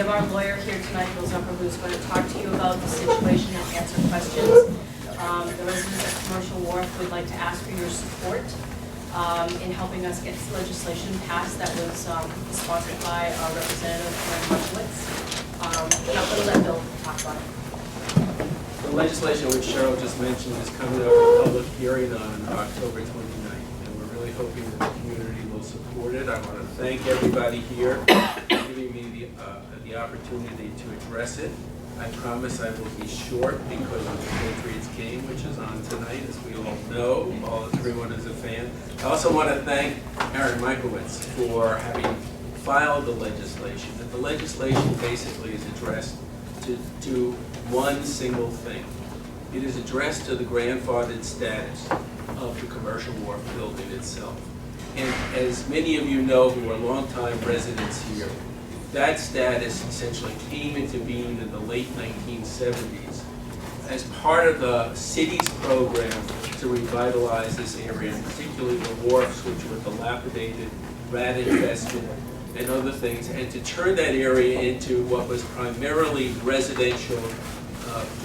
have our lawyer here tonight, Bill Zucker, who's going to talk to you about the situation and answer questions. The residents of Commercial Wharf would like to ask for your support in helping us get this legislation passed that was sponsored by our representative, Karen Markowitz. I'm going to let Bill talk about it. The legislation which Cheryl just mentioned is coming up for public hearing on October 29th, and we're really hoping that the community will support it. I want to thank everybody here for giving me the opportunity to address it. I promise I will be short because of the Patriots game, which is on tonight, as we all know. Everyone is a fan. I also want to thank Aaron Michaelwitz for having filed the legislation. That the legislation basically is addressed to one single thing. It is addressed to the grandfathered status of the Commercial Wharf building itself. And as many of you know who are longtime residents here, that status essentially came into being in the late 1970s as part of the city's program to revitalize this area, and particularly the wharfs, which were dilapidated, rat infested, and other things, and to turn that area into what was primarily residential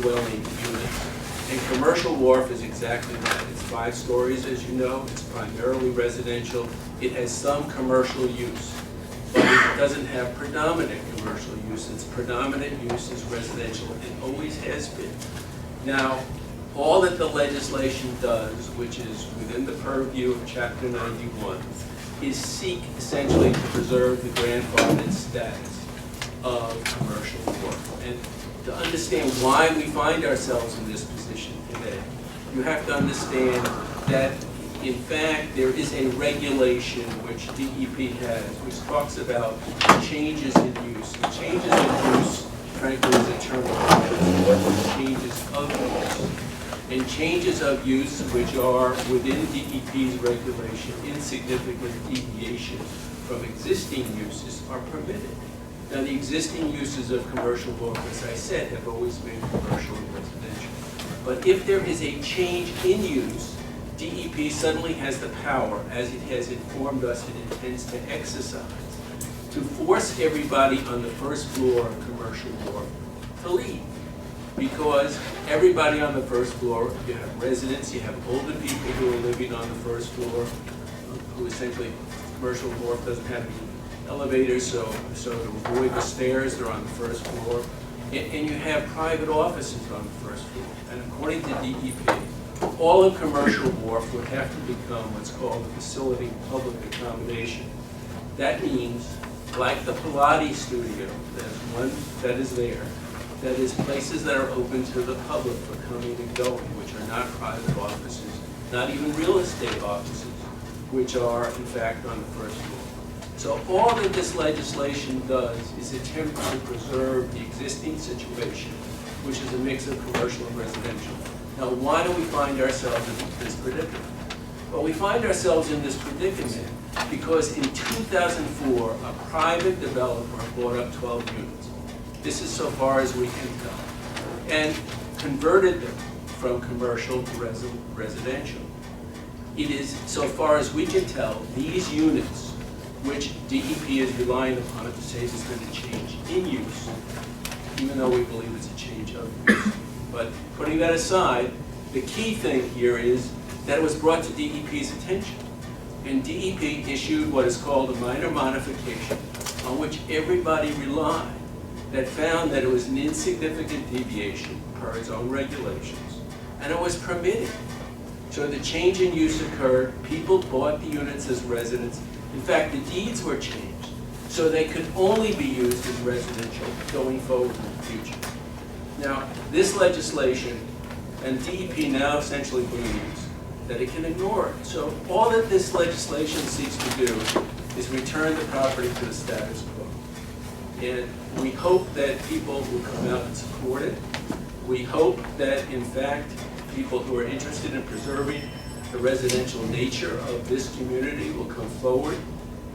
dwelling units. And Commercial Wharf is exactly that. It's 5 stories, as you know. It's primarily residential. It has some commercial use, but it doesn't have predominant commercial use. Its predominant use is residential and always has been. Now, all that the legislation does, which is within the purview of Chapter 91, is seek essentially to preserve the grandfathered status of Commercial Wharf. And to understand why we find ourselves in this position today, you have to understand that in fact there is a regulation which DEP has which talks about changes in use. The changes in use, frankly, is a term of changes of use. And changes of use which are within DEP's regulation, insignificant deviation from existing uses are permitted. Now, the existing uses of Commercial Wharf, as I said, have always been commercial and residential. But if there is a change in use, DEP suddenly has the power, as it has informed us it intends to exercise, to force everybody on the first floor of Commercial Wharf to leave. Because everybody on the first floor, you have residents, you have older people who are living on the first floor, who essentially, Commercial Wharf doesn't have any elevators, so to avoid the stairs, they're on the first floor. And you have private offices on the first floor. And according to DEP, all of Commercial Wharf would have to become what's called a facility of public accommodation. That means, like the Pilates studio, there's one that is there, that is places that are open to the public for coming and going, which are not private offices, not even real estate offices, which are in fact on the first floor. So all that this legislation does is attempt to preserve the existing situation, which is a mix of commercial and residential. Now, why do we find ourselves in this predicament? Well, we find ourselves in this predicament because in 2004, a private developer bought up 12 units. This is so far as we can tell, and converted them from commercial to residential. It is, so far as we can tell, these units, which DEP is relying upon to say is going to change in use, even though we believe it's a change of use. But putting that aside, the key thing here is that it was brought to DEP's attention. And DEP issued what is called a minor modification on which everybody relied, that found that it was an insignificant deviation per its own regulations, and it was permitted. So the change in use occurred, people bought the units as residents. In fact, the deeds were changed, so they could only be used as residential going forward in the future. Now, this legislation, and DEP now essentially believes that it can ignore it. So all that this legislation seeks to do is return the property to the status quo. And we hope that people will come out and support it. We hope that, in fact, people who are interested in preserving the residential nature of this community will come forward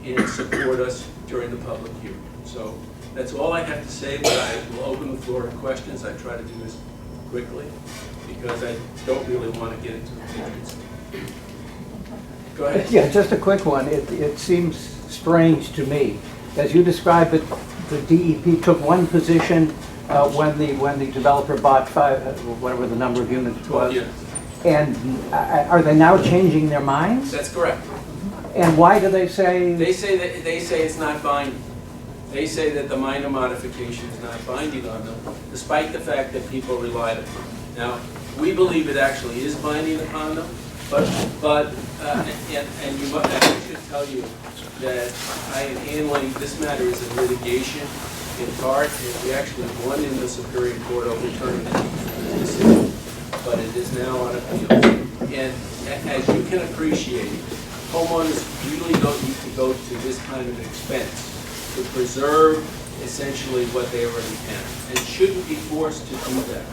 and support us during the public hearing. So that's all I have to say, but I will open the floor to questions. I try to do this quickly because I don't really want to get into the Patriots. Go ahead. Yeah, just a quick one. It seems strange to me. As you describe it, the DEP took one position when the developer bought whatever the number of units was. Yes, And are they now changing their minds? that's correct. And why do they say? They say it's not binding. They say that the minor modification is not binding on them, despite the fact that people relied upon it. Now, we believe it actually is binding upon them, but and I should tell you that I am handling this matter as a litigation in part, and we actually won in the Superior Court overturning the decision, but it is now on appeal. And as you can appreciate, homeowners really don't need to go to this kind of expense to preserve essentially what they already have, and shouldn't be forced to do that.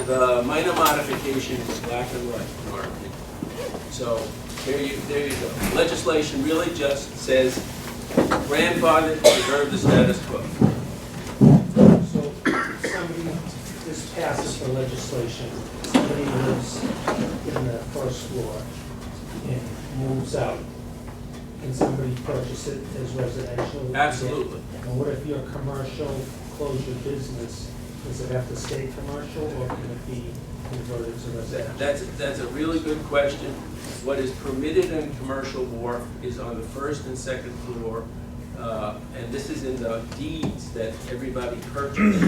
The minor modification is black and white in our opinion. So there you go. Legislation really just says grandfather, preserve the status quo. So somebody, this passes the legislation, somebody lives in the first floor and moves out. Can somebody purchase it as residential? Absolutely. And what if you're commercial, close your business, does it have to stay commercial or can it be converted to residential? That's a really good question. What is permitted in commercial wharf is on the first and second floor, and this is in the deeds that everybody purchased,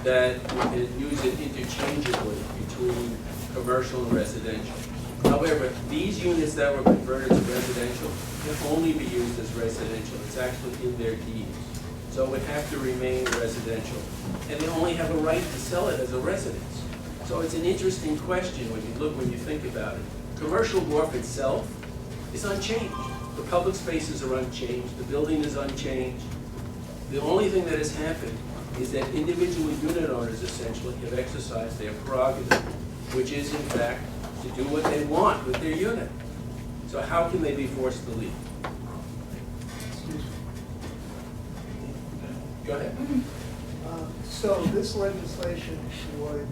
that you can use it interchangeably between commercial and residential. However, these units that were converted to residential can only be used as residential. It's actually in their deeds. So it would have to remain residential. And they only have a right to sell it as a residence. So it's an interesting question when you think about it. Commercial wharf itself is unchanged. The public spaces are unchanged. The building is unchanged. The only thing that has happened is that individual unit owners essentially have exercised their prerogative, which is in fact to do what they want with their unit. So how can they be forced to leave? Go ahead. So this legislation would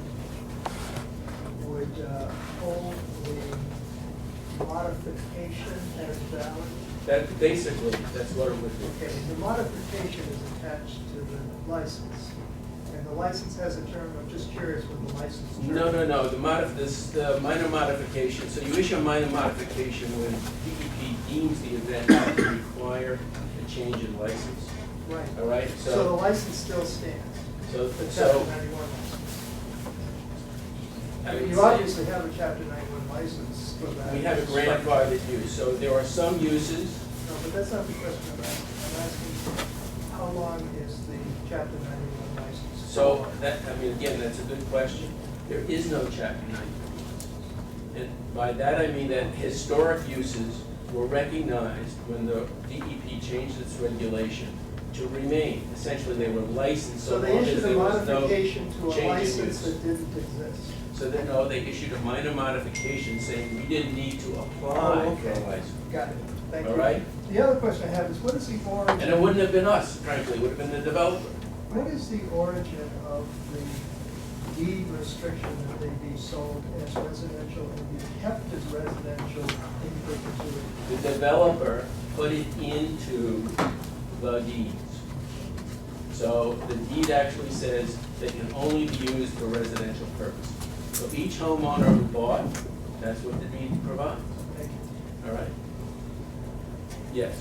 hold the modification as valid? That basically, that's what it would be. Okay, the modification is attached to the license, and the license has a term, I'm just curious what the license term. No. The minor modification, so you issue a minor modification when DEP deems the event to require a change in license. Right. All right, So the license still stands, so the Chapter 91 license. I would You say obviously have a Chapter 91 license for that. we have a grandfathered use, so there are some uses. No, but that's not the question I'm asking. I'm asking, how long is the Chapter 91 license? So again, that's a good question. There is no Chapter 91. And by that I mean that historic uses were recognized when the DEP changed its regulation to remain. Essentially, they were licensed so So they long as issued a there was no modification to a change in license use. that didn't exist. So then, no, they issued a minor modification saying we didn't need to apply Oh, for a okay. license. Got it. Thank you. All right? The other question I have is, what is the origin? And it wouldn't have been us, frankly, it would have been the developer. What is the origin of the deed restriction that they be sold as residential and be kept as residential in perpetuity? The developer put it into the deeds. So the deed actually says they can only be used for residential purposes. So each homeowner who bought, that's what the deed provides. Thank you. All right? Yes.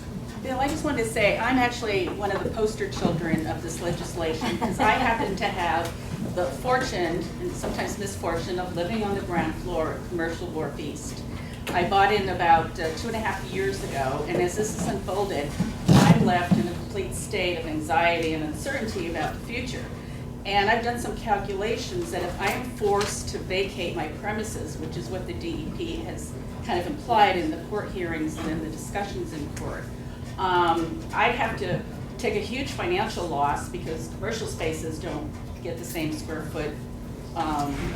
Bill, I just wanted to say, I'm actually one of the poster children of this legislation because I happen to have the fortune, and sometimes misfortune, of living on the ground floor at Commercial Wharf East. I bought in about 2.5 years ago, and as this has unfolded, I'm left in a complete state of anxiety and uncertainty about the future. And I've done some calculations that if I am forced to vacate my premises, which is what the DEP has kind of implied in the court hearings and in the discussions in court, I'd have to take a huge financial loss because commercial spaces don't get the same square foot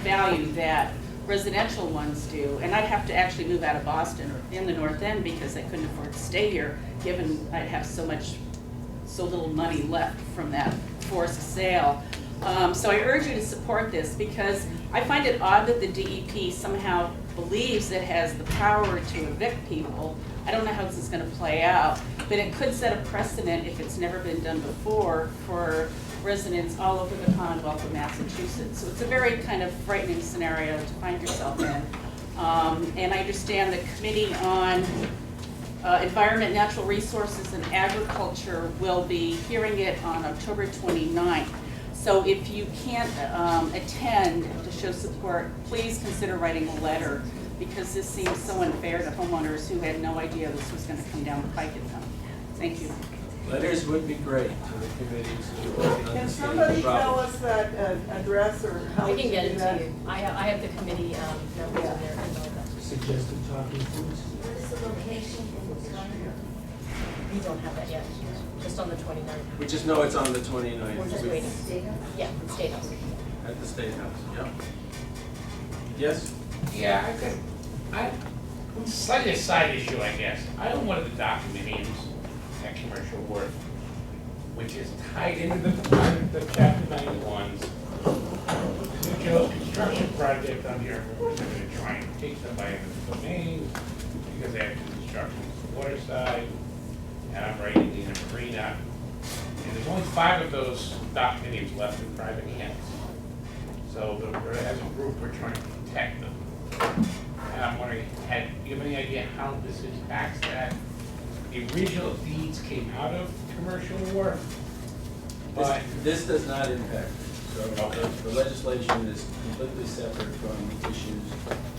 value that residential ones do. And I'd have to actually move out of Boston or in the North End because I couldn't afford to stay here, given I'd have so little money left from that forced sale. So I urge you to support this because I find it odd that the DEP somehow believes it has the power to evict people. I don't know how this is gonna play out, but it could set a precedent if it's never been done before for residents all over the Commonwealth of Massachusetts. So it's a very kind of frightening scenario to find yourself in. And I understand the Committee on Environment, Natural Resources, and Agriculture will be hearing it on October 29th. So if you can't attend to show support, please consider writing a letter, because this seems so unfair to homeowners who had no idea this was going to come down the pike at them. Thank you. Letters would be great to the committees who understand Can the somebody tell problem. us that address or how We to can get do it that? to you. I have the committee members in there. Suggested talking points. What is the location in the time? We don't have that yet, just on the 29th. We just know it's on the We're 29th. just We- waiting. Yeah, from State House. At the State House, yep. Yes? Yeah, slightly a side issue, I guess. I own one of the condominiums at Commercial Wharf, which is tied into the chapter 91s. Nuclear construction project on here, we're gonna try and take them by eminent domain, because they have to construct the water side, and I'm writing in a marina. And there's only 5 of those condominiums left in private hands. So as a group, we're trying to protect them. And I'm wondering, do you have any idea how this impacts that? The original deeds came out of Commercial Wharf, but This does not impact it. So Okay. the legislation is completely separate from issues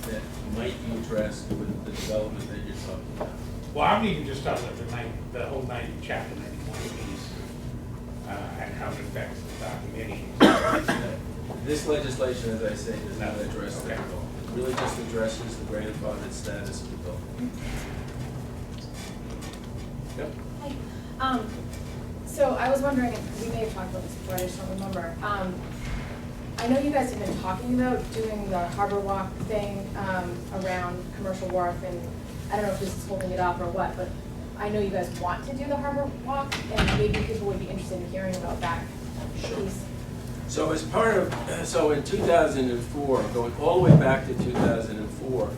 that might be addressed with the development that you're talking about. well, I'm even just talking about the whole chapter 91 piece, and how it affects the condominiums. This legislation, as I say, does not address that Okay. at all. It really just addresses the grandfathered status of the building. Yep. Hi. So I was wondering, if we may have talked about this before, I just don't remember. I know you guys have been talking about doing the Harbor Walk thing around Commercial Wharf, and I don't know if this is holding it up or what, but I know you guys want to do the Harbor Walk, and maybe people would be interested in hearing about that piece. So as part of, so in 2004, going all the way back to 2004,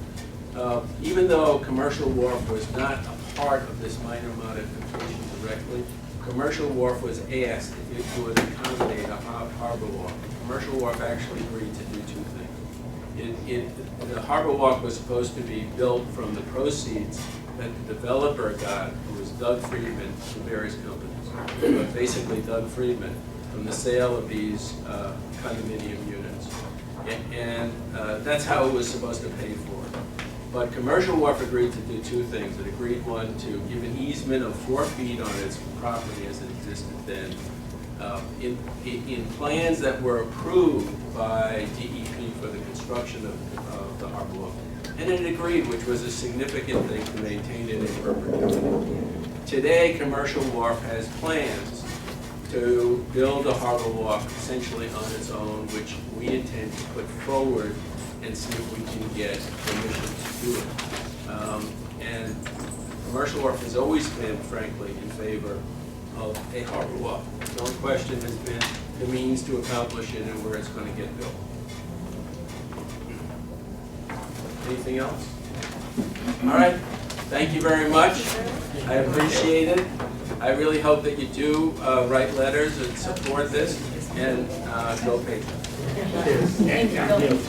even though Commercial Wharf was not a part of this minor modification directly, Commercial Wharf was asked if it would accommodate a harbor walk. Commercial Wharf actually agreed to do 2 things. The harbor walk was supposed to be built from the proceeds that the developer got, who was Doug Friedman, from various companies, but basically Doug Friedman, from the sale of these condominium units. And that's how it was supposed to pay for it. But Commercial Wharf agreed to do 2 things. It agreed, one, to give an easement of 4 feet on its property as it existed then. In plans that were approved by DEP for the construction of the harbor walk. And it agreed, which was a significant thing, to maintain it in perpetuity. Today, Commercial Wharf has plans to build a harbor walk essentially on its own, which we intend to put forward and see if we can get permission to do it. And Commercial Wharf has always been, frankly, in favor of a harbor walk. The only question has been the means to accomplish it and where it's going to get built. Anything else? All right. Thank you very much. I appreciate it. I really hope that you do write letters and support this, and go Patriots. Thank you, Bill.